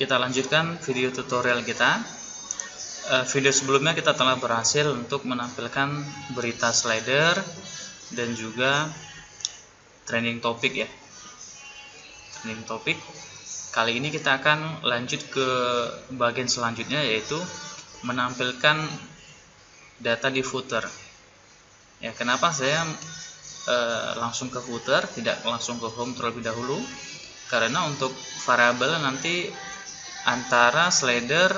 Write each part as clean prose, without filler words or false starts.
Kita lanjutkan video tutorial kita. Video sebelumnya kita telah berhasil untuk menampilkan berita slider dan juga trending topik ya. Trending topik. Kali ini kita akan lanjut ke bagian selanjutnya, yaitu menampilkan data di footer. Ya, kenapa saya langsung ke footer, tidak langsung ke home terlebih dahulu? Karena untuk variabel nanti antara slider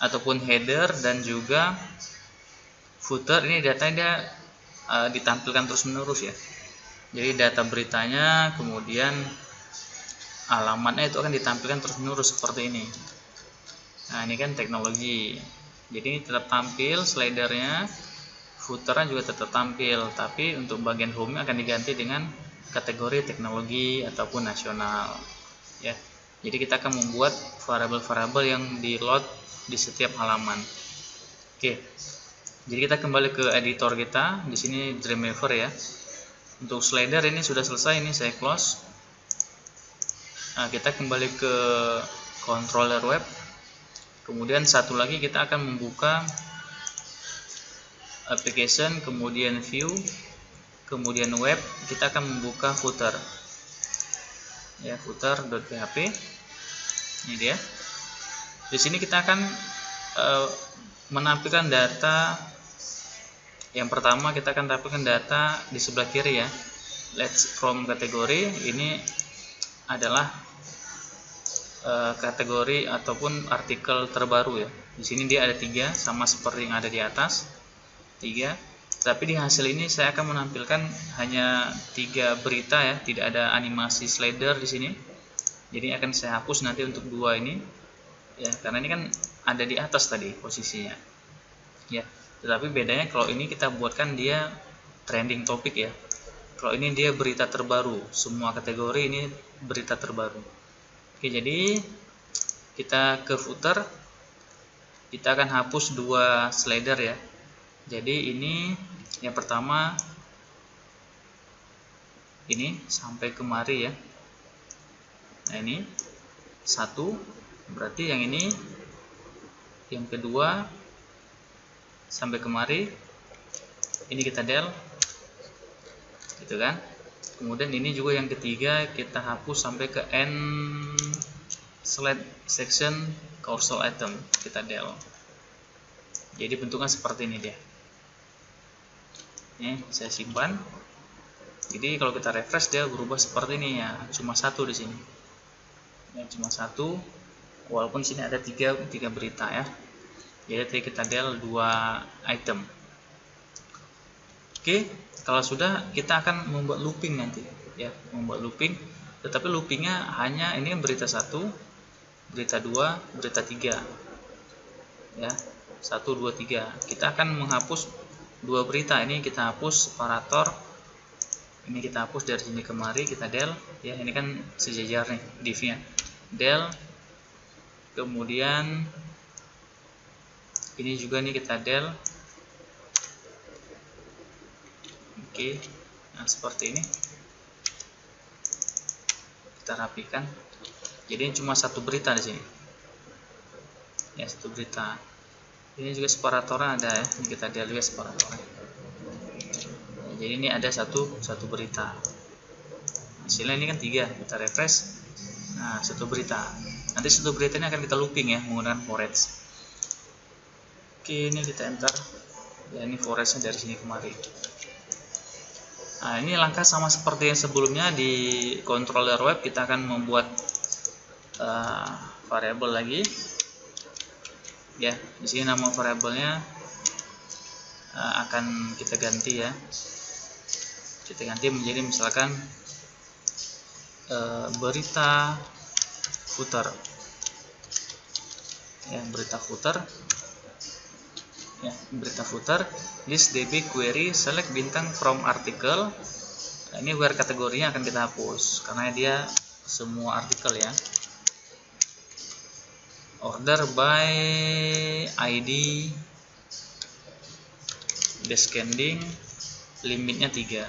ataupun header dan juga footer ini datanya ditampilkan terus menerus ya. Jadi data beritanya kemudian alamatnya itu akan ditampilkan terus menerus seperti ini. Nah, ini kan teknologi. Jadi ini tetap tampil slidernya, footernya juga tetap tampil, tapi untuk bagian home akan diganti dengan kategori teknologi ataupun nasional ya. Jadi kita akan membuat variabel-variabel yang di load di setiap halaman. Oke. Jadi kita kembali ke editor kita. Di sini Dreamweaver ya. Untuk slider ini sudah selesai, ini saya close. Nah, kita kembali ke controller web. Kemudian satu lagi kita akan membuka application, kemudian view, kemudian web. Kita akan membuka footer. Ya, footer.php. Ini dia. Di sini kita akan menampilkan data. Yang pertama kita akan tampilkan data di sebelah kiri ya. Let's from kategori. Ini adalah kategori ataupun artikel terbaru ya. Di sini dia ada 3, sama seperti yang ada di atas. 3. Tapi di hasil ini saya akan menampilkan hanya 3 berita ya, tidak ada animasi slider di sini. Jadi akan saya hapus nanti untuk 2 ini ya, karena ini kan ada di atas tadi posisinya. Ya, tetapi bedanya kalau ini kita buatkan dia trending topik ya. Kalau ini dia berita terbaru, semua kategori ini berita terbaru. Oke, jadi kita ke footer. Kita akan hapus 2 slider ya. Jadi ini yang pertama ini sampai kemari ya. Nah, ini 1, berarti yang ini yang kedua sampai kemari. Ini kita del gitu kan. Kemudian ini juga yang ketiga kita hapus sampai ke end slide section carousel item, kita del. Jadi bentuknya seperti ini dia. Ini saya simpan. Jadi kalau kita refresh dia berubah seperti ini ya. Cuma 1 di sini. Ya, cuma 1. Walaupun sini ada 3 berita ya. Jadi tadi kita del 2 item. Oke, kalau sudah kita akan membuat looping nanti ya, membuat looping. Tetapi loopingnya hanya ini berita 1, berita 2, berita 3. Ya. 1, 2, 3. Kita akan menghapus 2 berita. Ini kita hapus separator. Ini kita hapus dari sini kemari, kita del ya. Ini kan sejajar nih div-nya. Del. Kemudian ini juga nih kita del. Oke. Nah, seperti ini. Kita rapikan. Jadi cuma 1 berita di sini. Ya, 1 berita. Ini juga separatornya ada ya. Ini kita del juga separatornya. Jadi ini ada satu berita. Hasilnya ini kan 3. Kita refresh. Nah, 1 berita. Nanti 1 berita ini akan kita looping ya menggunakan forage. Oke, ini kita enter. Ya, ini forage-nya dari sini kemari. Nah, ini langkah sama seperti yang sebelumnya di controller web. Kita akan membuat variabel lagi. Ya, di sini nama variabelnya akan kita ganti ya. Kita ganti menjadi misalkan berita footer. Ya, berita footer. Ya, berita footer. List DB query select bintang from article. Nah, ini where kategorinya akan kita hapus karena dia semua artikel ya. Order by ID descending, limitnya 3.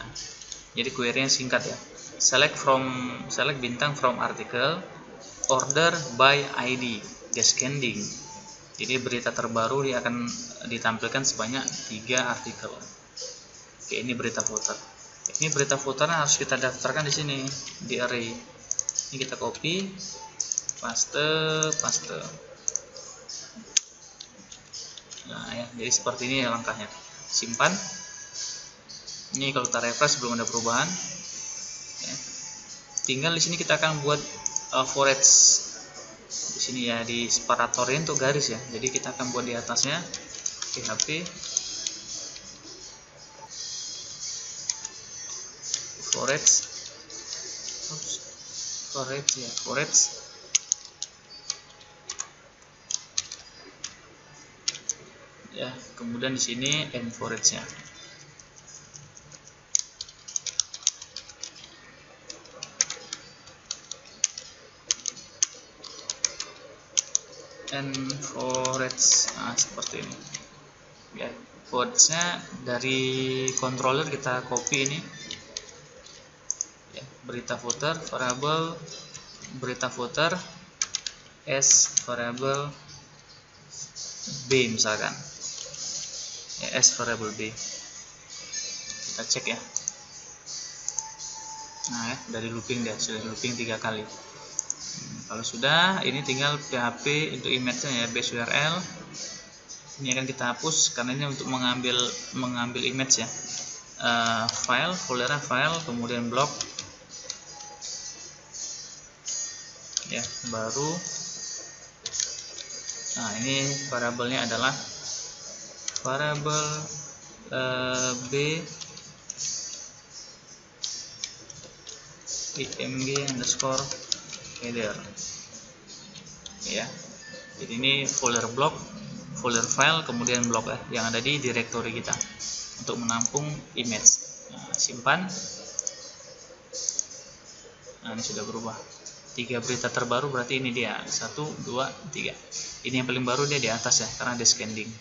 Jadi query-nya singkat ya. Select bintang from article. order by ID descending. Jadi berita terbaru dia akan ditampilkan sebanyak 3 artikel. Oke, ini berita footer. Ini berita footernya harus kita daftarkan di sini di array. Ini kita copy, paste. Nah ya, jadi seperti ini ya langkahnya. Simpan. Ini kalau kita refresh belum ada perubahan. Ya. Tinggal di sini kita akan buat forage. Di sini ya di separatorin untuk garis ya. Jadi kita akan buat di atasnya PHP forage ya, kemudian di sini end forage nya. And forage, nah, seperti ini ya. Forage-nya dari controller kita copy ini ya, berita footer variable berita footer s variable b misalkan ya, s variable b kita cek ya. Nah ya, dari looping dia sudah looping 3 kali. Kalau sudah, ini tinggal PHP untuk image-nya ya, base URL. Ini akan kita hapus karena ini untuk mengambil image ya. File, foldernya file, kemudian blok. Ya, baru. Nah, ini variabelnya adalah variabel b img underscore header ya. Jadi ini folder blok, folder file, kemudian blok ya, yang ada di directory kita untuk menampung image. Nah, simpan. Nah, ini sudah berubah. 3 berita terbaru berarti ini dia 1, 2, 3. Ini yang paling baru dia di atas ya, karena descending.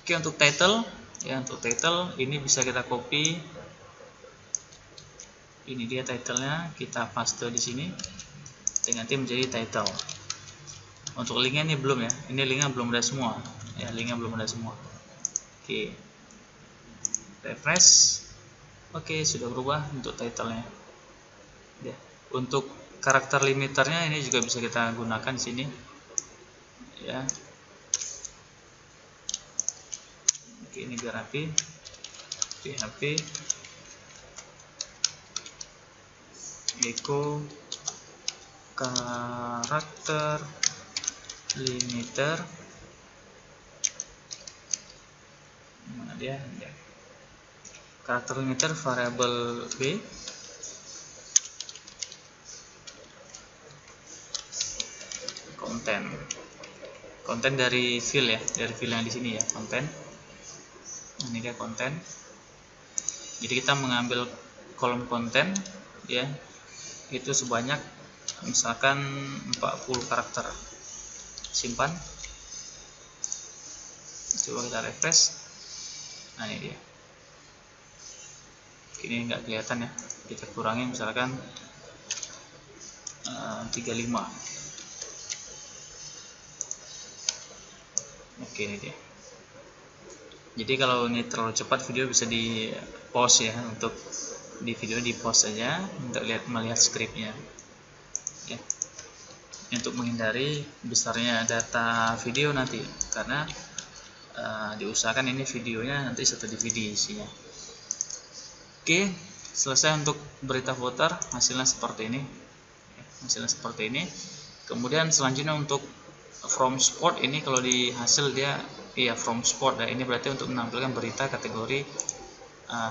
Oke, untuk title ya, untuk title ini bisa kita copy. Ini dia titlenya, kita paste di sini. Ganti menjadi title. Untuk linknya ini belum ya, ini linknya belum ada semua ya, linknya belum ada semua. Oke, refresh. Oke, sudah berubah untuk titlenya ya. Untuk karakter limiternya ini juga bisa kita gunakan di sini ya. Oke, ini biar rapi. PHP echo karakter limiter, mana dia ya. Karakter limiter variabel b konten dari field ya, dari field yang di sini ya, konten. Ini dia konten. Jadi kita mengambil kolom konten ya, itu sebanyak misalkan 40 karakter. Simpan. Coba kita refresh. Nah, ini dia. Ini nggak kelihatan ya, kita kurangi misalkan 35. Oke, ini dia. Jadi kalau ini terlalu cepat video bisa di pause ya, untuk di video di pause saja untuk melihat skripnya ya, untuk menghindari besarnya data video nanti, karena diusahakan ini videonya nanti 1 DVD isinya. Oke, selesai untuk berita footer, hasilnya seperti ini. Kemudian selanjutnya untuk from sport ini, kalau di hasil dia iya from sport ya, ini berarti untuk menampilkan berita kategori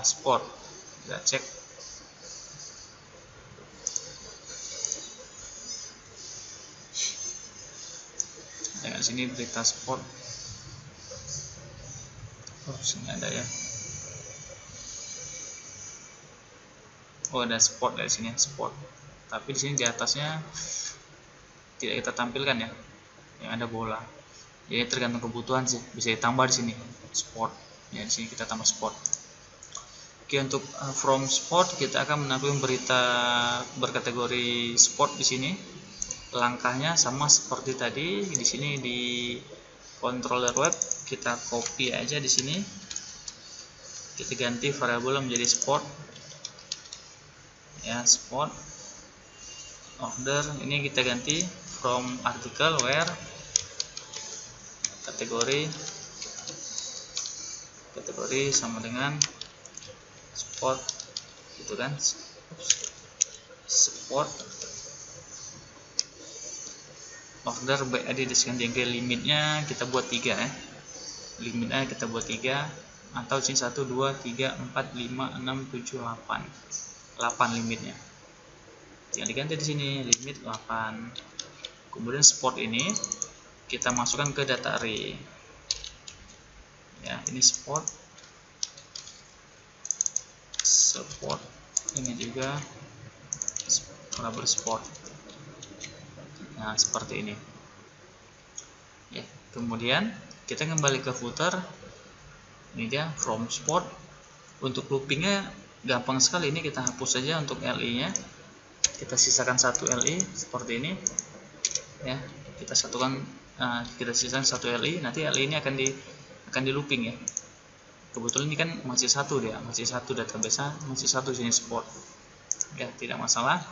sport. Kita cek. Dengan sini berita sport. Sini ada ya. Oh, ada sport dari sini, sport. Tapi di sini di atasnya tidak kita tampilkan ya, yang ada bola. Jadi tergantung kebutuhan sih, bisa ditambah di sini sport. Ya, di sini kita tambah sport. Oke, untuk from sport kita akan menampilkan berita berkategori sport di sini. langkahnya sama seperti tadi. Di sini di controller web kita copy aja di sini. Kita ganti variabel menjadi sport. Ya, sport. Order ini kita ganti from article where kategori sama dengan sport gitu kan. Sport order by ID descending. Limitnya kita buat 3 ya. Limitnya kita buat 3 atau sini 1 2 3 4 5 6 7 8. 8 limitnya. Yang diganti di sini limit 8. Kemudian sport ini kita masukkan ke data array. Ya, ini sport ini juga variabel sport. Nah, seperti ini. Ya, kemudian kita kembali ke footer. Ini dia from sport. Untuk loopingnya gampang sekali, ini kita hapus saja untuk li nya. Kita sisakan satu li seperti ini. Ya, kita sisakan satu li. Nanti li ini akan di looping ya. Kebetulan ini kan masih satu database, masih satu sini sport. Ya, tidak masalah.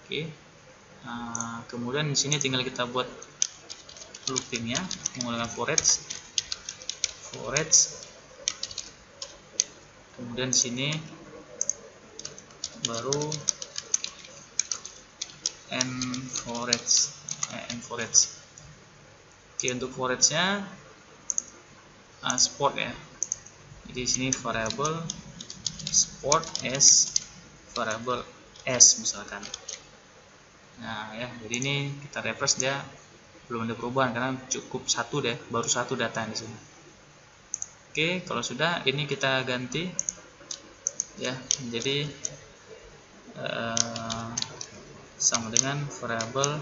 Oke. Kemudian di sini tinggal kita buat loopingnya menggunakan for each. Kemudian di sini baru n for each. Oke, untuk for each-nya sport ya. Jadi di sini variable sport s variable s misalkan. Nah ya, jadi ini kita refresh, dia belum ada perubahan karena cukup baru satu data di sini. Oke, kalau sudah ini kita ganti ya menjadi sama dengan variable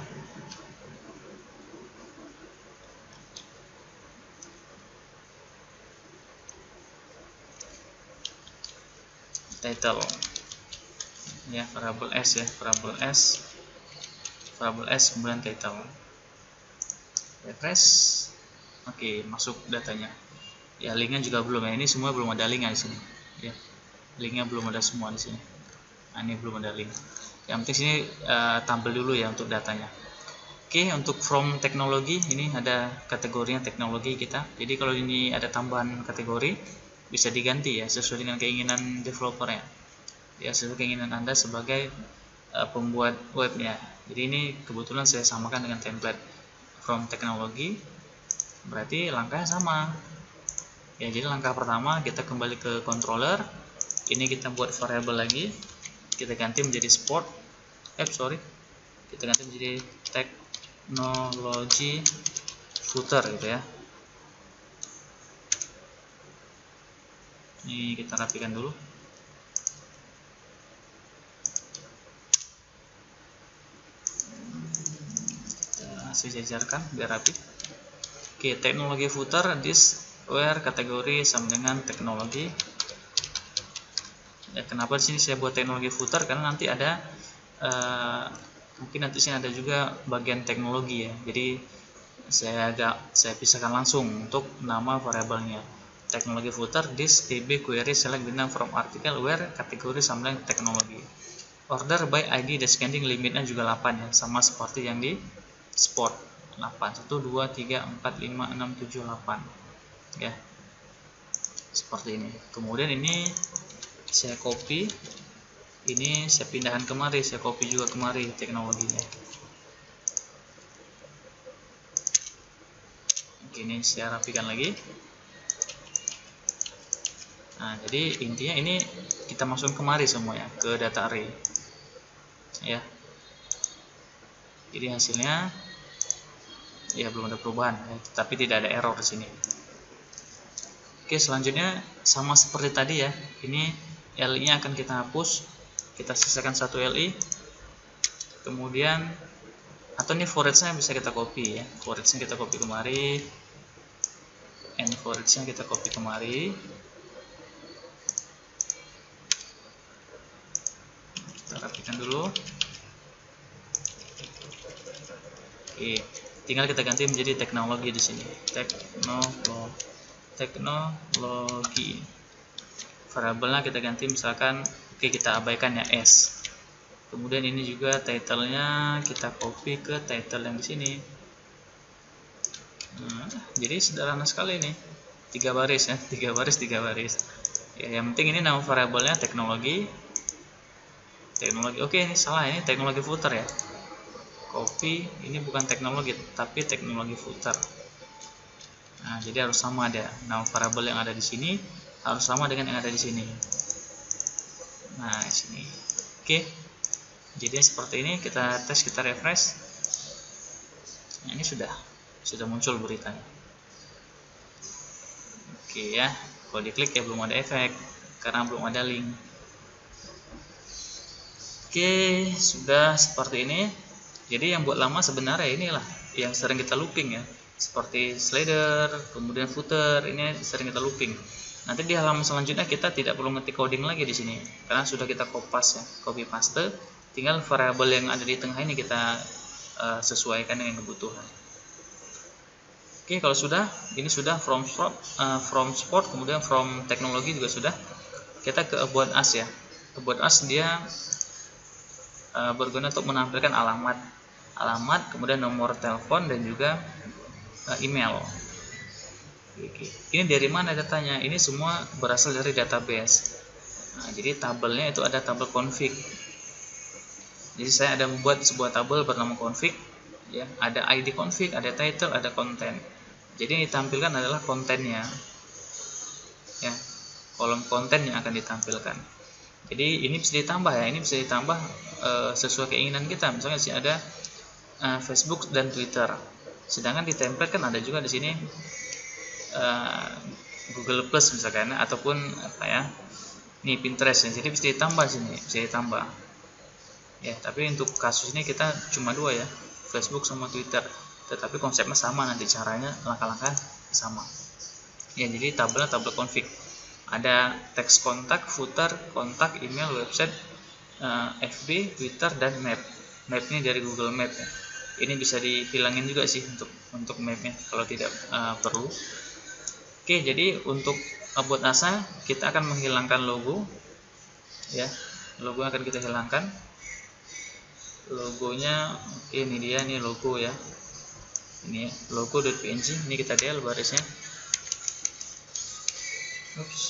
title ya, variable s kemudian title. Refresh. Oke, masuk datanya. Ya, linknya juga belum ya, ini semua belum ada linknya di sini ya, linknya belum ada semua di sini. Nah, ini belum ada link. Yang penting sini tampil dulu ya untuk datanya. Oke, untuk from teknologi ini ada kategorinya teknologi kita. Jadi kalau ini ada tambahan kategori bisa diganti ya sesuai dengan keinginan developer ya, sesuai keinginan Anda sebagai pembuat webnya. Jadi ini kebetulan saya samakan dengan template from teknologi, berarti langkahnya sama ya. Jadi langkah pertama kita kembali ke controller, ini kita buat variable lagi, kita ganti menjadi sport, kita ganti menjadi technology footer gitu ya. Ini kita rapikan dulu. Kita sejajarkan biar rapi. Oke, teknologi footer this where kategori sama dengan teknologi. Ya, kenapa di sini saya buat teknologi footer? Karena nanti ada mungkin nanti sini ada juga bagian teknologi ya. Jadi saya pisahkan langsung untuk nama variabelnya. Teknologi footer this tb query select bintang from article where kategori sama dengan teknologi. Order by ID descending, limitnya juga 8 ya, sama seperti yang di sport. 8 1 2 3 4 5 6 7 8 ya, seperti ini. Kemudian ini saya copy, ini saya pindahkan kemari, saya copy juga kemari teknologinya. Oke, ini saya rapikan lagi. Nah, jadi intinya ini kita masukin kemari semua ya ke data array ya. Jadi hasilnya ya belum ada perubahan ya, tapi tidak ada error di sini. Oke, selanjutnya sama seperti tadi ya. Ini li nya akan kita hapus, kita sisakan satu li. Kemudian atau ini for each nya bisa kita copy ya, for each nya kita copy kemari, and for each nya kita copy kemari. Kita rapikan dulu. Oke, tinggal kita ganti menjadi teknologi di sini. Teknologi. Variabelnya kita ganti misalkan, oke, kita abaikan ya S. Kemudian ini juga title-nya kita copy ke title yang di sini. Nah, jadi sederhana sekali nih, 3 baris ya, 3 baris. Ya, yang penting ini nama variabelnya teknologi. Oke, ini salah, ini teknologi footer ya. Copy, ini bukan teknologi tapi teknologi footer. Nah, jadi harus sama, ada nama variabel yang ada di sini harus sama dengan yang ada di sini. Nah, di sini. Oke. Jadi seperti ini, kita tes, kita refresh. Nah, ini sudah muncul beritanya. Oke ya, kalau diklik ya belum ada efek karena belum ada link. Oke, sudah seperti ini. Jadi yang buat lama sebenarnya inilah yang sering kita looping ya, seperti slider, kemudian footer, ini sering kita looping. Nanti di halaman selanjutnya kita tidak perlu ngetik coding lagi di sini karena sudah kita copy paste. Tinggal variabel yang ada di tengah ini kita sesuaikan dengan kebutuhan. Oke, kalau sudah, ini sudah from sport, kemudian from teknologi juga sudah. Kita ke about us ya. About us dia berguna untuk menampilkan alamat, kemudian nomor telepon dan juga email. Oke. Ini dari mana datanya? Ini semua berasal dari database. Nah, jadi tabelnya itu ada tabel config. Jadi saya ada membuat sebuah tabel bernama config, ya, ada ID config, ada title, ada konten. Jadi yang ditampilkan adalah kontennya, ya, kolom konten yang akan ditampilkan. Jadi ini bisa ditambah ya, ini bisa ditambah sesuai keinginan kita. Misalnya di sini ada Facebook dan Twitter. Sedangkan di template kan ada juga di sini Google Plus misalkan, ataupun apa ya, ini Pinterest. Jadi bisa ditambah sini, bisa ditambah. Ya, tapi untuk kasus ini kita cuma 2 ya, Facebook sama Twitter. Tetapi konsepnya sama, nanti caranya langkah-langkah sama. Ya, jadi tabel config. Ada teks kontak, footer, kontak, email, website, FB, Twitter, dan map. Map ini dari Google Map ya. Ini bisa dihilangin juga sih untuk mapnya kalau tidak perlu. Oke, jadi untuk about asa kita akan menghilangkan logo, ya. Logo akan kita hilangkan. Logonya, oke, ini dia nih logo ya. Ini logo.png, ini kita del barisnya. Oops.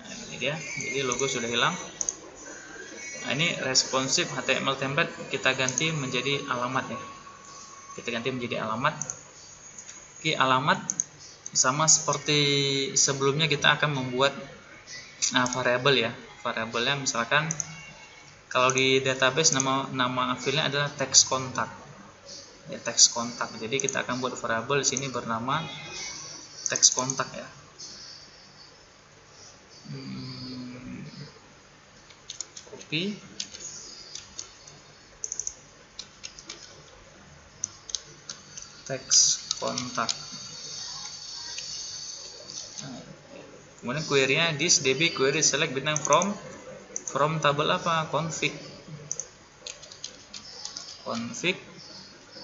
Nah, ini dia. Jadi logo sudah hilang. Nah, ini responsive HTML template kita ganti menjadi alamat ya. Kita ganti menjadi alamat. Oke, alamat sama seperti sebelumnya kita akan membuat variabel ya. Variabelnya misalkan kalau di database nama filenya adalah teks kontak. Ya, teks kontak. Jadi kita akan buat variabel di sini bernama teks kontak ya. Copy. Teks kontak. Kemudian query-nya this db query select bintang from tabel apa? Config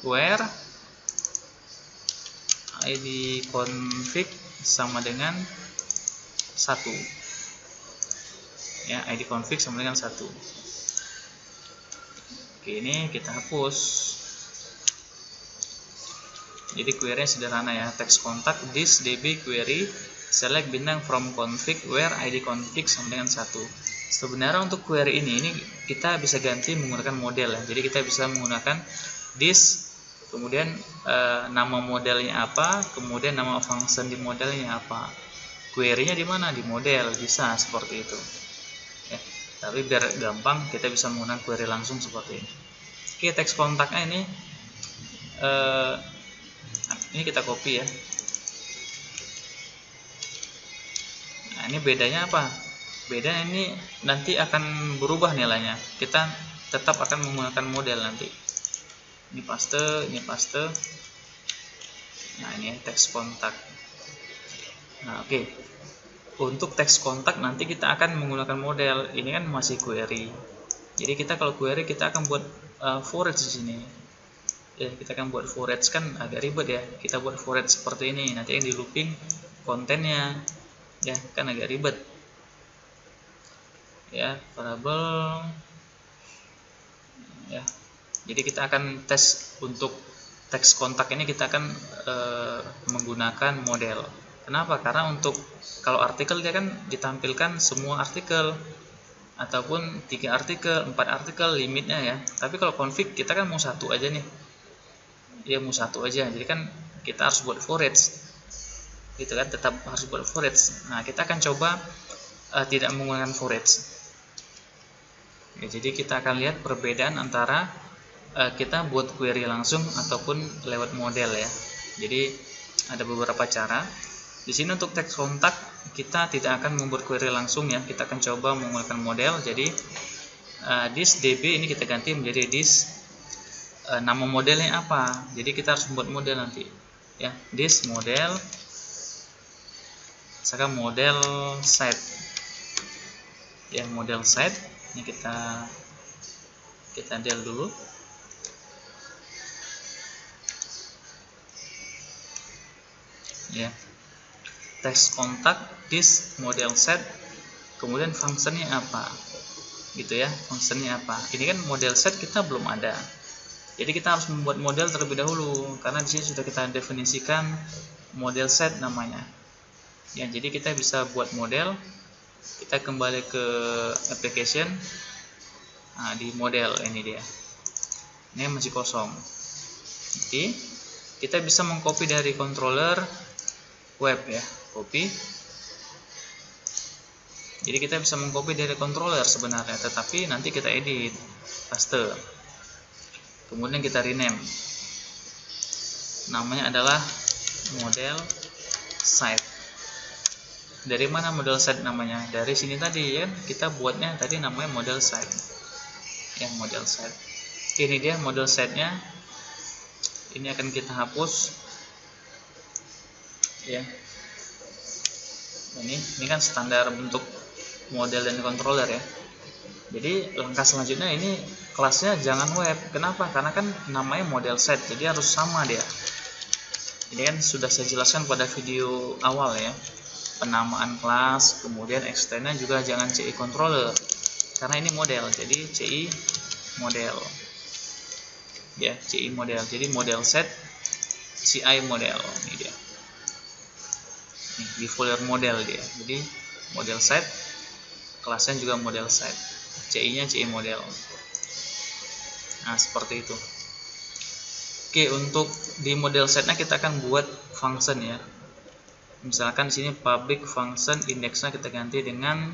where id config sama dengan 1 ya, id config sama dengan 1. Oke, ini kita hapus. Jadi query-nya sederhana ya, teks kontak this db query select bintang from config where id config sama dengan 1. Sebenarnya untuk query ini kita bisa ganti menggunakan model ya. Jadi kita bisa menggunakan this, kemudian nama modelnya apa, kemudian nama function di modelnya apa. Query-nya di mana? Di model, bisa seperti itu. Ya, tapi biar gampang kita bisa menggunakan query langsung seperti ini. Oke, teks kontaknya ini kita copy ya. Nah, ini bedanya apa? Bedanya ini nanti akan berubah nilainya. Kita tetap akan menggunakan model nanti. Ini paste, ini paste. Nah, ini teks kontak. Nah, oke. Untuk teks kontak nanti kita akan menggunakan model. Ini kan masih query. Jadi kita kalau query kita akan buat for each di sini. Ya, kita kan buat for each kan agak ribet ya. Kita buat for each seperti ini, nanti yang di looping kontennya, ya kan agak ribet. Ya, variable. Ya, jadi kita akan tes untuk teks kontak ini kita akan menggunakan model. Kenapa? Karena untuk kalau artikel dia kan ditampilkan semua artikel ataupun 3 artikel, 4 artikel limitnya ya. Tapi kalau config kita kan mau satu aja nih. Ya mau satu aja. Jadi kan kita harus buat for each. Gitu kan, tetap harus buat for each. Nah, kita akan coba tidak menggunakan for each. Ya, jadi kita akan lihat perbedaan antara kita buat query langsung ataupun lewat model ya. Jadi ada beberapa cara. Di sini untuk teks kontak kita tidak akan membuat query langsung ya. Kita akan coba menggunakan model. Jadi this db ini kita ganti menjadi this nama modelnya apa. Jadi kita harus membuat model nanti ya. This model, misalkan model set ya, model set ini kita del dulu ya. Teks kontak this model set, kemudian fungsinya apa gitu ya, fungsinya apa. Ini kan model set kita belum ada, jadi kita harus membuat model terlebih dahulu karena di sini sudah kita definisikan model set namanya ya. Jadi kita bisa buat model, kita kembali ke application. Nah, di model ini dia, ini masih kosong. Jadi kita bisa mengcopy dari controller web ya, copy. Jadi kita bisa mengcopy dari controller sebenarnya, tetapi nanti kita edit, paste, kemudian kita rename, namanya adalah model site. Dari mana model site namanya? Dari sini tadi ya, kita buatnya tadi namanya model site ya, model site. Ini dia model site-nya. Ini akan kita hapus ya. Ini kan standar bentuk model dan controller ya. Jadi langkah selanjutnya ini kelasnya jangan web. Kenapa? Karena kan namanya model set, jadi harus sama dia. Ini kan sudah saya jelaskan pada video awal ya. Penamaan kelas, kemudian extendnya juga jangan CI controller. Karena ini model, jadi CI model. Ya, CI model. Jadi model set CI model ini dia. Nih, di folder model dia. Jadi model set, kelasnya juga model set, CI-nya CI model. Nah, seperti itu. Oke, untuk di model setnya kita akan buat function ya. Misalkan di sini public function indexnya kita ganti dengan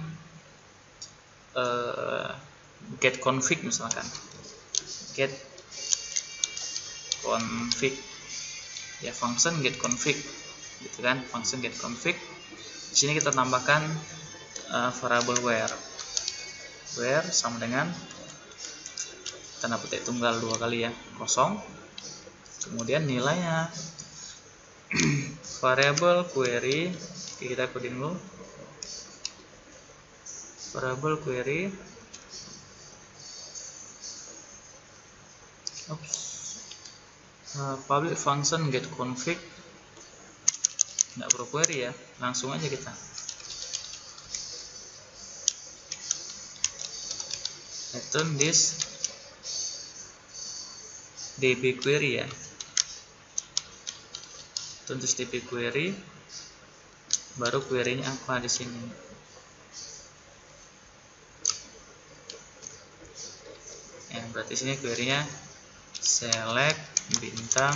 get config misalkan. Get config ya, function get config gitu kan, function get config. Di sini kita tambahkan variable where sama dengan tanda petik tunggal 2 kali ya, kosong, kemudian nilainya variable query. Oke, kita coding dulu variable query. Public function get config, nggak perlu query ya, langsung aja kita return this db query ya, return this db query, baru query-nya apa di sini. Ya, berarti sini query-nya select bintang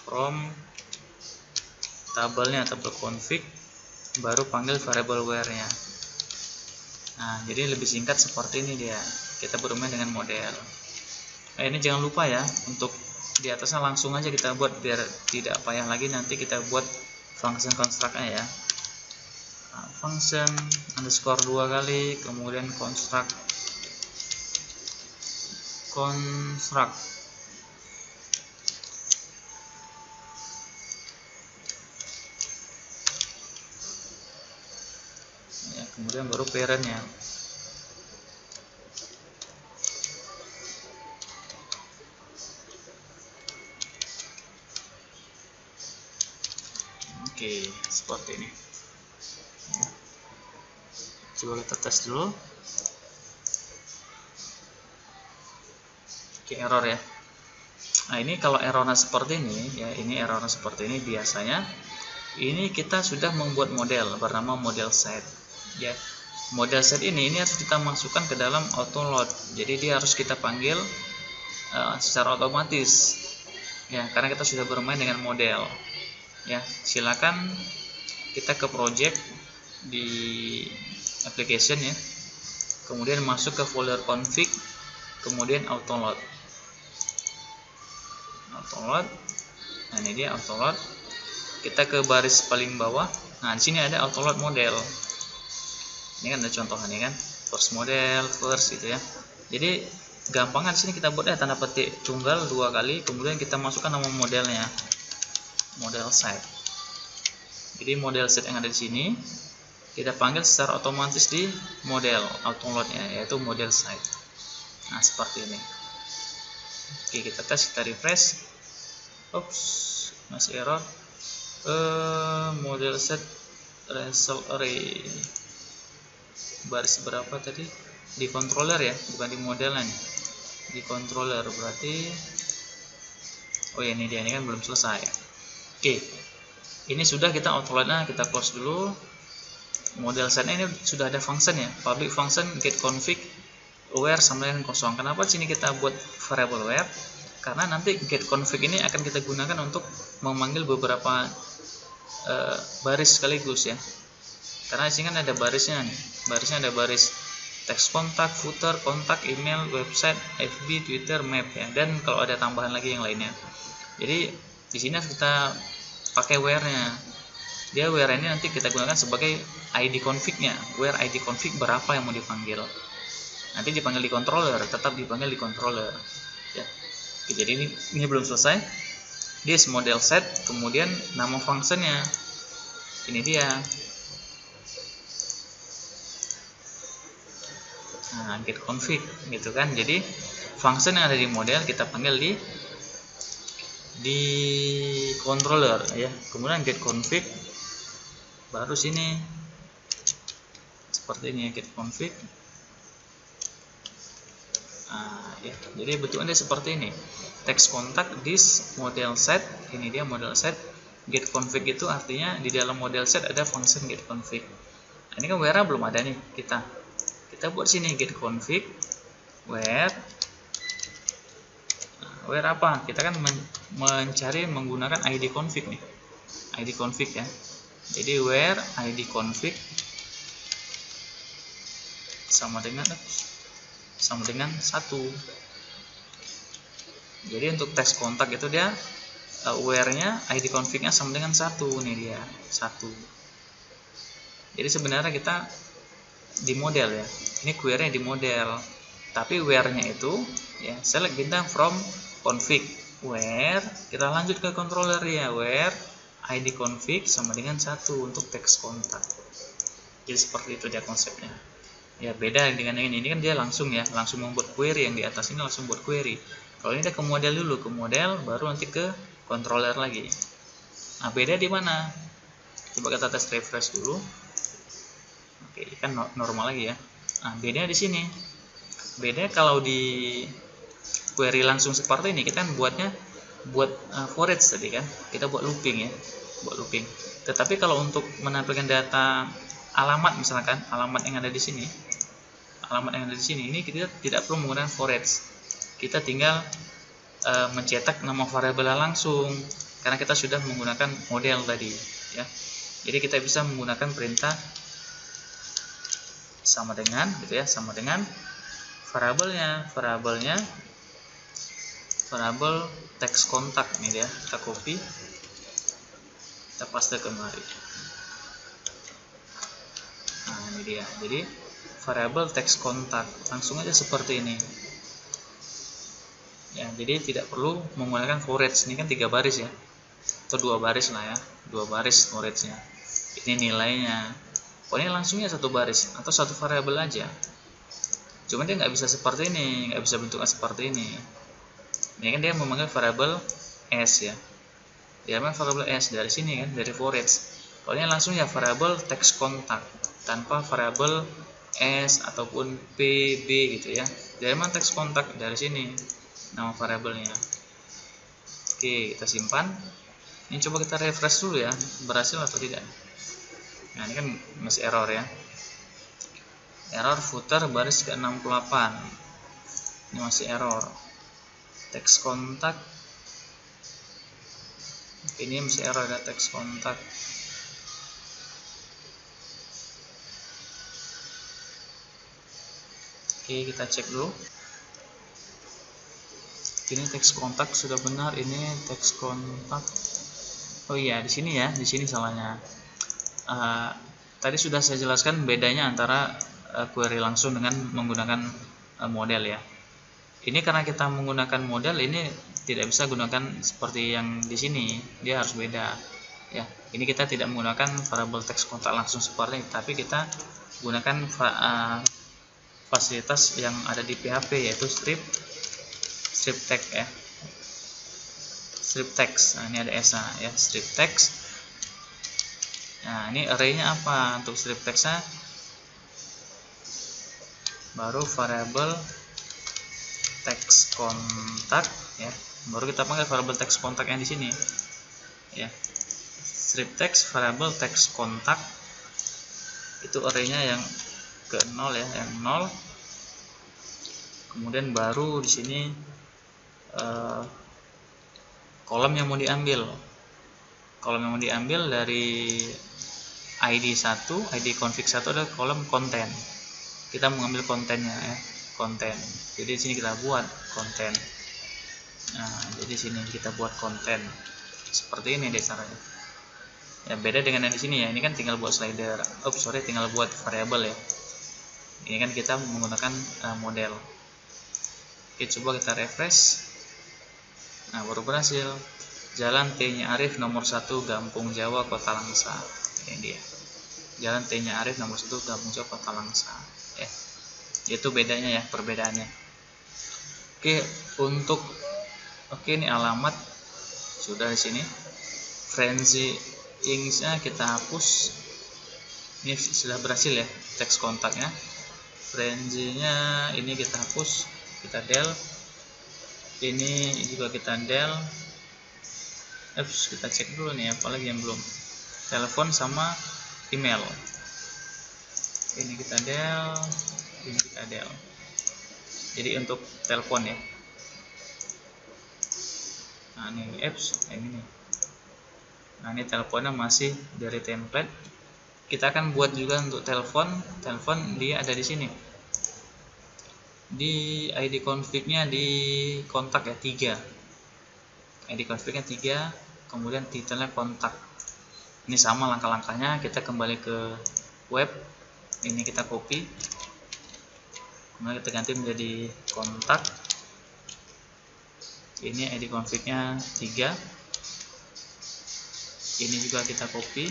from tabelnya, tabel config, baru panggil variable where-nya. Nah, jadi lebih singkat seperti ini dia. Kita bermain dengan model. Ini jangan lupa ya, untuk di atasnya langsung aja kita buat biar tidak payah lagi nanti kita buat function construct-nya ya. Nah, function underscore 2 kali, kemudian construct ya, kemudian baru parent-nya. Oke, seperti ini. Coba kita tes dulu. Oke, error ya. Nah, ini kalau errornya seperti ini ya, ini errornya seperti ini biasanya ini kita sudah membuat model bernama model set ya. Model set ini harus kita masukkan ke dalam auto load. Jadi dia harus kita panggil secara otomatis ya, karena kita sudah bermain dengan model ya. Silakan kita ke project di application ya, kemudian masuk ke folder config, kemudian auto load. Nah, ini dia auto load. Kita ke baris paling bawah. Nah, di sini ada auto load model. Ini kan ada contohnya kan, first model, first gitu ya. Jadi gampangnya di sini kita buat tanda petik tunggal 2 kali, kemudian kita masukkan nama modelnya, model set. Jadi model set yang ada di sini kita panggil secara otomatis di model auto load-nya, yaitu model set. Nah, seperti ini. Oke, kita tes, kita refresh. Oops, masih error. Model set result array. Baris berapa tadi? Di controller ya, bukan di modelnya nih. Di controller berarti. Oh ya, ini dia, ini kan belum selesai. Oke, ini sudah kita auto load-nya, kita close dulu. Model setnya ini sudah ada function ya, public function get config where sama dengan kosong. Kenapa sini kita buat variable where? Karena nanti get config ini akan kita gunakan untuk memanggil beberapa baris sekaligus ya. Karena di sini kan ada barisnya nih. Barisnya ada baris text kontak, footer, kontak, email, website, FB, Twitter, map ya. Dan kalau ada tambahan lagi yang lainnya. Jadi di sini harus kita pakai where-nya. Dia where ini nanti kita gunakan sebagai ID config-nya. Where ID config berapa yang mau dipanggil. Nanti dipanggil di controller, tetap dipanggil di controller. Ya. Oke, jadi ini belum selesai. This model set, kemudian nama function-nya. Ini dia. Nah, get config gitu kan. Jadi function yang ada di model kita panggil di controller ya. Kemudian get config, baru sini seperti ini ya, get config. Nah, ya, jadi bentuknya seperti ini. Text kontak this model set, ini dia model set. Get config itu artinya di dalam model set ada function get config. Nah, ini kan where belum ada nih, kita buat sini get config where. Nah, where apa? Kita kan mencari menggunakan ID config nih, ID config ya. Jadi where ID config sama dengan 1. Jadi untuk text kontak itu dia where-nya ID config-nya sama dengan 1. Ini dia 1. Jadi sebenarnya kita di model ya. Ini query di model. Tapi where-nya itu ya select bintang from config where, kita lanjut ke controller ya, where ID config sama dengan 1 untuk text kontak. Jadi seperti itu dia konsepnya. Ya beda dengan yang ini kan dia langsung ya, langsung membuat query, yang di atas ini langsung buat query. Kalau ini kita ke model dulu, ke model baru nanti ke controller lagi. Nah, beda di mana? Coba kita tes refresh dulu. Oke, kan normal lagi ya. Nah, bedanya di sini. Beda kalau di query langsung seperti ini, kita kan buat for each tadi kan. Kita buat looping ya, buat looping. Tetapi kalau untuk menampilkan data alamat misalkan, alamat yang ada di sini, ini kita tidak perlu menggunakan for each. Kita tinggal mencetak nama variabel langsung karena kita sudah menggunakan model tadi ya. Jadi kita bisa menggunakan perintah sama dengan gitu ya, sama dengan variabel text kontak ini dia, kita copy, kita paste kemari. Nah, ini dia. Jadi variabel text kontak langsung aja seperti ini. Ya, jadi tidak perlu menggunakan for each. Ini kan 3 baris ya, atau 2 baris lah ya, 2 baris for each-nya. Ini nilainya. Pokoknya langsungnya 1 baris atau 1 variabel aja. Cuman dia nggak bisa seperti ini, nggak bisa bentuknya seperti ini. Ini kan dia memanggil variabel s ya. diamankan variabel s dari sini kan, dari for each. Kalau ini langsung ya variabel text kontak tanpa variabel s ataupun pb gitu ya. Dari mana text kontak? Dari sini nama variabelnya. Oke, kita simpan. Ini coba kita refresh dulu ya, berhasil atau tidak. Nah, ini kan masih error ya. Error footer baris ke-68. Ini masih error. Text kontak. Ini masih error ya, text kontak. Oke, kita cek dulu. Ini teks kontak sudah benar, ini teks kontak. Oh iya, di sini ya, di sini salahnya. Tadi sudah saya jelaskan bedanya antara query langsung dengan menggunakan model ya. Ini karena kita menggunakan model, ini tidak bisa gunakan seperti yang di sini, dia harus beda. Ya, ini kita tidak menggunakan variabel teks kontak langsung seperti ini, tapi kita gunakan fasilitas yang ada di PHP, yaitu strip text ya, strip text. Nah, ini ada S ya, strip text. Nah, ini arraynya apa untuk strip textnya? Baru variabel text kontak ya, baru kita panggil variabel text kontak yang di sini ya. Strip text variabel text kontak itu arraynya yang ke 0 ya, yang 0. Kemudian baru di sini kolom yang mau diambil. Kolom yang mau diambil dari ID 1, ID config 1 adalah kolom konten. Kita mengambil kontennya ya, konten. Jadi di sini kita buat konten. Nah, jadi sini kita buat konten. Seperti ini deh caranya. Ya, beda dengan yang di sini ya. Ini kan tinggal buat slider. Tinggal buat variabel ya. Ini kan kita menggunakan model. Oke, coba kita refresh. Nah, baru berhasil. Jalan T-nya Arif nomor 1 Gampung Jawa Kota Langsa. Ini dia. Jalan T-nya Arif nomor 1 Gampung Jawa Kota Langsa. Itu bedanya ya, perbedaannya. Oke, ini alamat sudah di sini. Frenzy Inks-nya kita hapus. Ini sudah berhasil ya, teks kontaknya. Frenzy-nya ini kita hapus, kita del. Ini juga kita del. Kita cek dulu nih apalagi yang belum. Telepon sama email. Ini kita del, ini kita del. Jadi untuk telepon ya. Nah, ini apps ini nih. Nah, ini teleponnya masih dari template. Kita akan buat juga untuk telepon. Telepon dia ada di sini. Di ID config-nya di kontak ya 3. ID config-nya 3, kemudian titelnya kontak. Ini sama langkah-langkahnya, kita kembali ke web. Ini kita copy. Kemudian kita ganti menjadi kontak. Ini ID config-nya 3. Ini juga kita copy.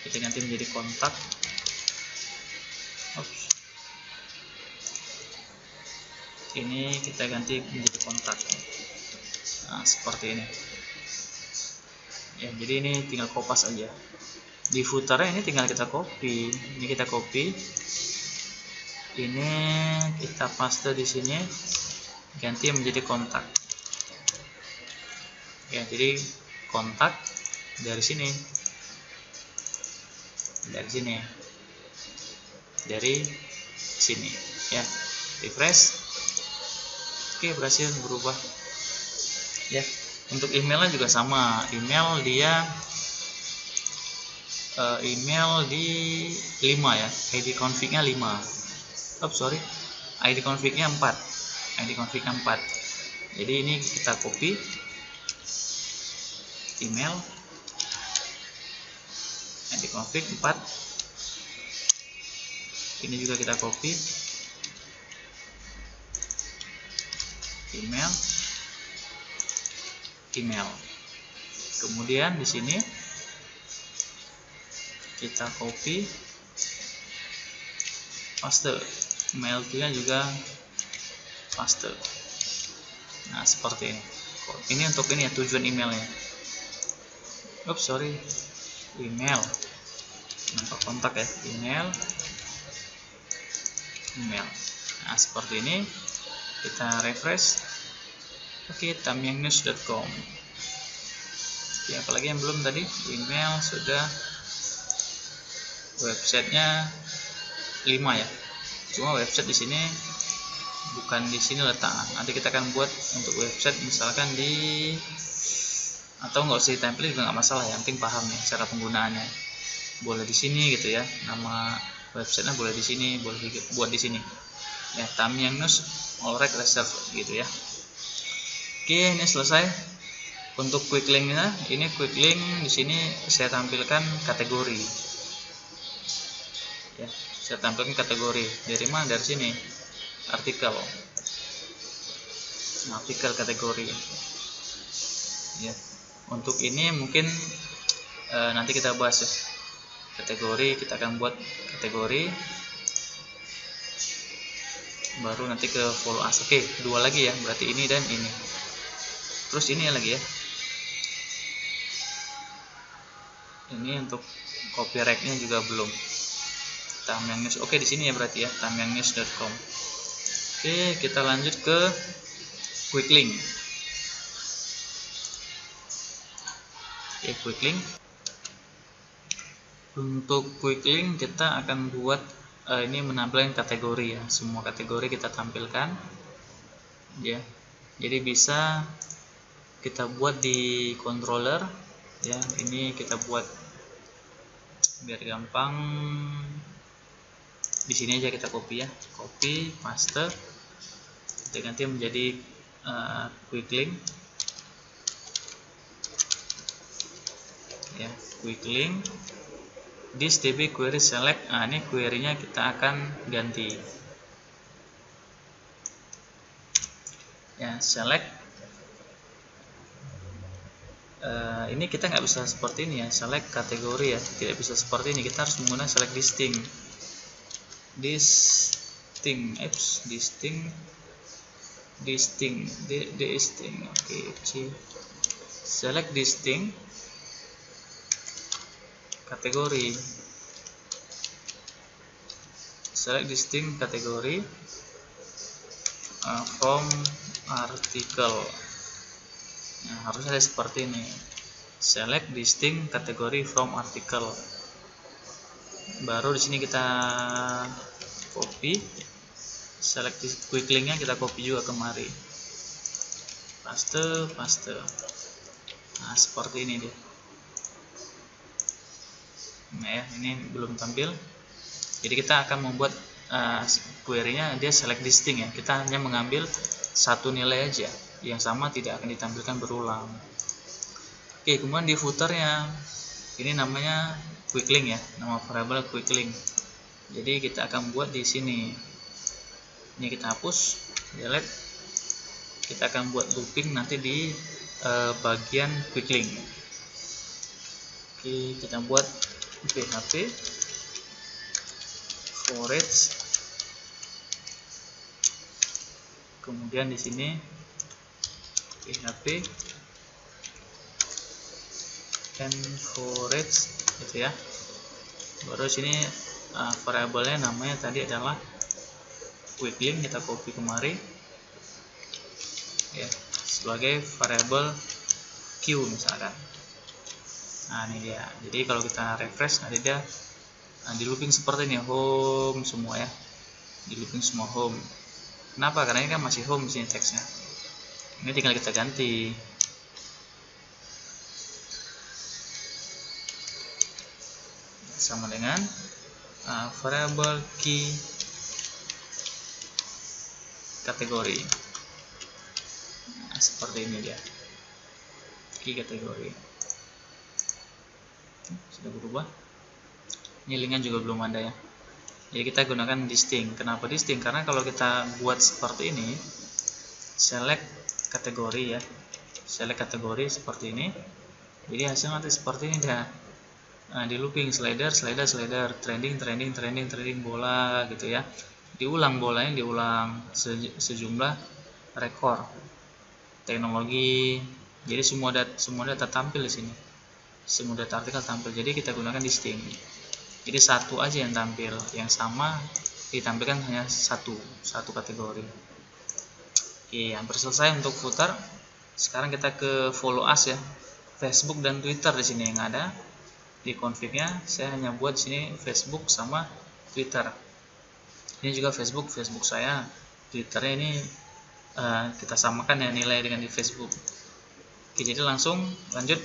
Kita ganti menjadi kontak. Ini kita ganti menjadi kontak. Nah, seperti ini ya. Jadi ini tinggal kopas aja. Di footernya ini tinggal kita copy. Ini kita copy. Ini kita paste di sini. Ganti menjadi kontak. Ya, jadi kontak dari sini. Dari sini ya. Refresh. Oke, berhasil berubah ya. Untuk emailnya juga sama. Email dia email di 5 ya. ID config-nya 5. ID config-nya 4. ID config-nya 4. Jadi ini kita copy email ID config 4. Ini juga kita copy email. Kemudian di sini kita copy paste. Mail-nya juga paste. Nah, seperti ini. Ini untuk ini ya, tujuan emailnya. Email. Nampak kontak ya, email. Nah, seperti ini. Kita refresh. Oke, tamyangnews.com. Oke, apalagi yang belum tadi? Email sudah. Websitenya 5 ya. Cuma website di sini bukan di sini letak. Nanti kita akan buat untuk website misalkan di, atau nggak usah ditempel juga nggak masalah, yang penting paham ya cara penggunaannya. Boleh di sini gitu ya, nama websitenya boleh di sini, boleh buat di sini ya, Tamyangnews Allreg Reserve gitu ya. Oke, ini selesai untuk quick linknya. Ini quick link di sini saya tampilkan kategori ya, saya tampilkan kategori dari mana, dari sini artikel kategori ya. Untuk ini mungkin nanti kita bahas ya, kategori. Kita akan buat kategori, baru nanti ke follow us. Oke, dua lagi ya, berarti ini dan ini. Terus ini lagi ya, ini untuk copyrightnya juga belum. Tamyangnews, oke di sini ya berarti ya, tamyangnews.com. Oke, kita lanjut ke quick link. Oke, quick link. Untuk quick link kita akan buat ini menampilkan kategori ya, semua kategori kita tampilkan ya. Jadi bisa kita buat di controller ya. Ini kita buat biar gampang, di sini aja kita copy ya, copy paste, kita ganti menjadi quick link ya, quick link this db query select. Nah, ini query-nya kita akan ganti ya, select. Ini kita nggak bisa seperti ini ya, select kategori ya, tidak bisa seperti ini. Kita harus menggunakan select distinct. Oke, select distinct kategori, select distinct kategori from article. Nah, harusnya ada seperti ini, select distinct kategori from article. Baru di sini kita copy, select quick linknya kita copy juga kemari, paste. Nah, seperti ini dia. Nah ya, ini belum tampil. Jadi kita akan membuat query-nya dia select distinct ya. Kita hanya mengambil satu nilai aja, yang sama tidak akan ditampilkan berulang. Oke, kemudian di footernya ini namanya quick link ya, nama variable quick link. Jadi kita akan buat di sini. Ini kita hapus, delete. Kita akan buat looping nanti di bagian quick link. Oke, kita buat php for each, kemudian di sini php and for each gitu ya. Baru sini variabelnya namanya tadi adalah quick link, kita copy kemari ya, sebagai variabel q misalkan. Nah, ini dia. Jadi kalau kita refresh nanti dia di looping seperti ini, home semua ya, di looping semua home. Kenapa? Karena ini kan masih home di sini teksnya. Ini tinggal kita ganti. Sama dengan variable key kategori. Nah, seperti ini dia, key kategori. Sudah berubah. Ini linknya juga belum ada ya. Jadi kita gunakan distinct. Kenapa distinct? Karena kalau kita buat seperti ini, select kategori ya, select kategori seperti ini, jadi hasil nanti seperti ini dah. Nah, di looping slider, trending bola gitu ya. Diulang bolanya, diulang sejumlah rekor. teknologi. Jadi semua data tampil di sini, semua data artikel tampil. Jadi kita gunakan distinct. Jadi satu aja yang tampil, yang sama ditampilkan hanya satu kategori. Oke, hampir selesai untuk footer. Sekarang kita ke follow us ya, Facebook dan Twitter di sini yang ada di config-nya. Saya hanya buat di sini Facebook sama Twitter. Ini juga Facebook saya. Twitternya ini kita samakan ya nilai dengan di Facebook. Oke, jadi langsung lanjut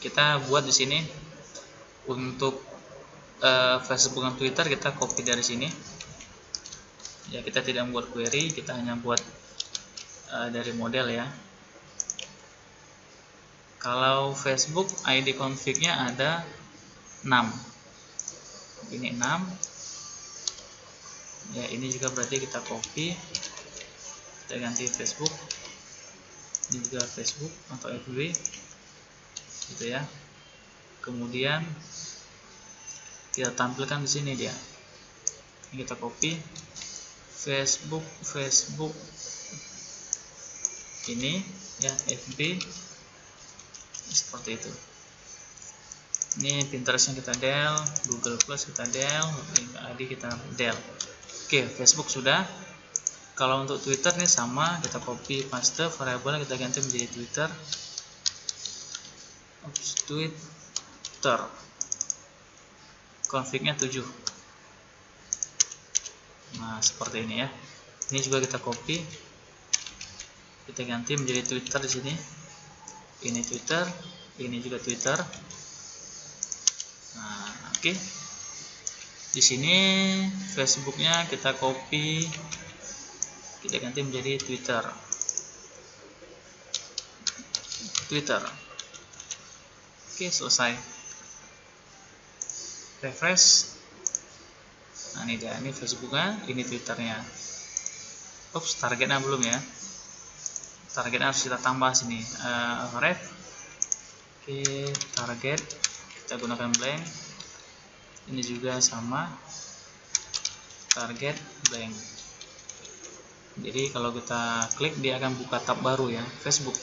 kita buat di sini untuk Facebook dan Twitter. Kita copy dari sini. Ya, kita tidak membuat query, kita hanya buat dari model ya. Kalau Facebook ID config-nya ada 6. Ini 6. Ya, ini juga berarti kita copy. Kita ganti Facebook. Ini juga Facebook atau FB. Gitu ya. Kemudian kita tampilkan di sini dia. Ini kita copy. Facebook ini ya, FB seperti itu. Ini Pinterest yang kita del, Google Plus kita del, ID kita del. Oke, Facebook sudah. Kalau untuk Twitter nih sama, kita copy paste variabel, kita ganti menjadi Twitter. Twitter. Config-nya 7. Nah, seperti ini ya. Ini juga kita copy. Kita ganti menjadi Twitter di sini. Ini Twitter, ini juga Twitter. Nah, oke. Di sini Facebooknya kita copy, kita ganti menjadi Twitter. Oke, selesai. Refresh. Nah, ini dia, ini Facebooknya, ini Twitternya. Ups, targetnya belum ya. Targetnya harus kita tambah sini. Ref. Oke, target kita gunakan blank. Ini juga sama, target blank. Jadi kalau kita klik dia akan buka tab baru ya, Facebook.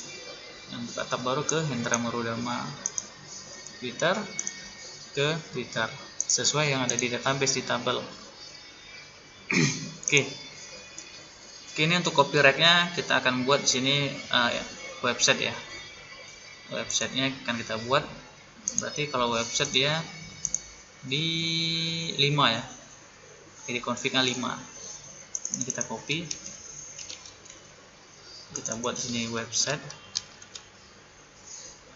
Yang buka tab baru ke Hendra Marudama Twitter, ke Twitter sesuai yang ada di database di tabel. Oke. Ini untuk copyright-nya kita akan buat di sini website ya. Websitenya akan kita buat. Berarti kalau website dia di 5 ya. Jadi config-nya 5. Ini kita copy. Kita buat di sini website.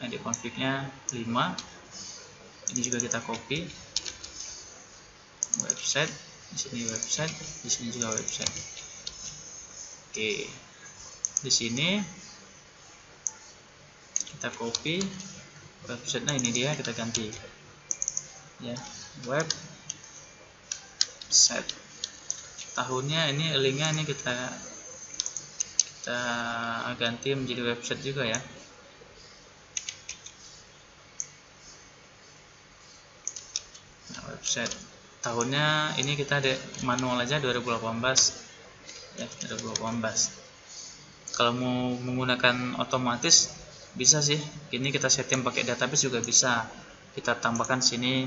ID config-nya 5. Ini juga kita copy. Website, di sini website, di sini juga website. Oke. Di sini kita copy website-nya, ini dia, kita ganti. Ya, website. Tahunnya ini linknya ini kita ganti menjadi website juga ya. Nah, website tahunnya ini kita ada manual aja 2018 ya, 2018. Kalau mau menggunakan otomatis bisa sih, ini kita setting pakai database juga bisa. Kita tambahkan sini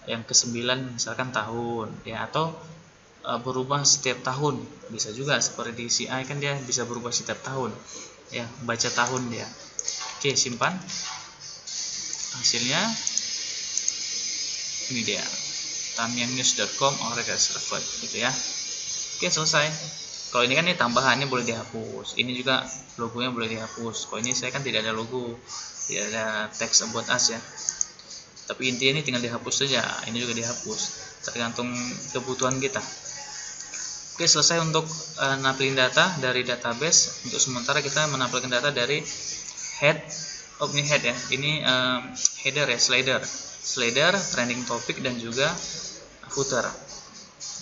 yang ke-9 misalkan tahun ya, atau berubah setiap tahun bisa juga, seperti di CI kan dia bisa berubah setiap tahun ya, baca tahun dia. Oke, simpan hasilnya. Ini dia, tamiangnews.com server gitu ya. Oke, selesai. Kalau ini kan ini tambahan, ini boleh dihapus. Ini juga logonya boleh dihapus. Kalau ini saya kan tidak ada logo, tidak ada teks about us ya. Tapi intinya ini tinggal dihapus saja. Ini juga dihapus, tergantung kebutuhan kita. Oke, selesai untuk nampilin data dari database. Untuk sementara kita menampilkan data dari head, ini head ya. Ini header ya, slider, trending topic dan juga footer.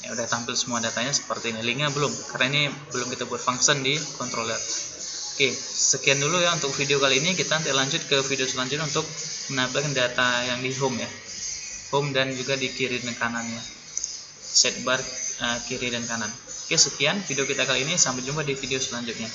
Ya, udah tampil semua datanya seperti ini. Linknya belum, karena ini belum kita buat function di controller. Oke, sekian dulu ya untuk video kali ini. Kita nanti lanjut ke video selanjutnya untuk menampilkan data yang di home ya, home dan juga di kiri dan kanan ya, sidebar kiri dan kanan. Oke, sekian video kita kali ini. Sampai jumpa di video selanjutnya.